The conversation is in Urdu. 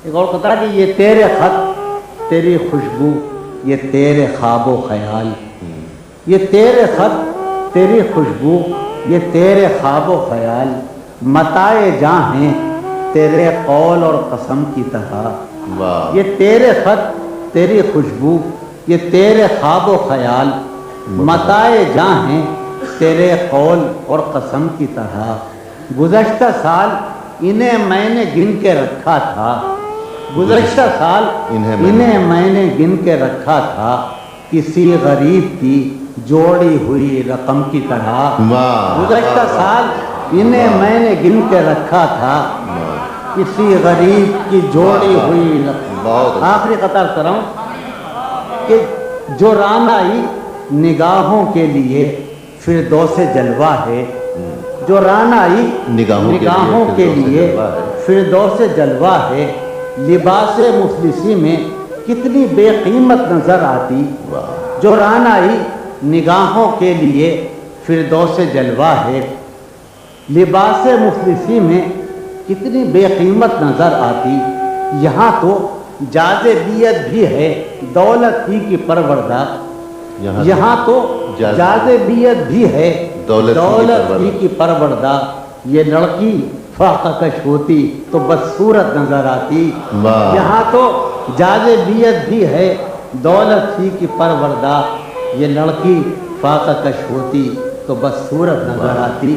ایک اور قطرہ کہ یہ تیرے خط تیری خوشبو یہ تیرے خواب و خیال، یہ تیرے خط تیری خوشبو یہ تیرے خواب و خیال، متاع جاں ہیں تیرے قول اور قسم کی طرح۔ یہ تیرے خط تیری خوشبو یہ تیرے خواب و خیال، متاع جاں ہیں تیرے قول اور قسم کی طرح۔ گزشتہ سال انہیں میں نے گن کے رکھا تھا، گزشتہ سال انہیں میں نے گن کے رکھا تھا، کسی غریب کی جوڑی ہوئی رقم کی طرح۔ گزشتہ سال انہیں میں نے گن کے رکھا تھا، کسی غریب کی جوڑی ہوئی رقم۔ آخری قطار کر رہا ہوں کہ جو رانائی نگاہوں کے لیے فردوس جلوہ ہے، جو رانائی نگاہوں کے لیے فردوس جلوہ ہے، لباس مفلسی میں کتنی بے قیمت نظر آتی۔ جو رانائی نگاہوں کے لیے فردوس جلوہ ہے، لباس مفلسی میں کتنی بے قیمت نظر آتی۔ یہاں تو جاذبیت بھی ہے دولت ہی کی پروردہ، یہاں تو جاذبیت بھی ہے دولت ہی کی پروردہ۔ یہ لڑکی فاقہ کش ہوتی تو بدصورت نظر آتی۔ یہاں تو جاذبیت بھی ہے دولت ہی کی پروردہ، یہ لڑکی فاقہ کش ہوتی تو بدصورت نظر آتی۔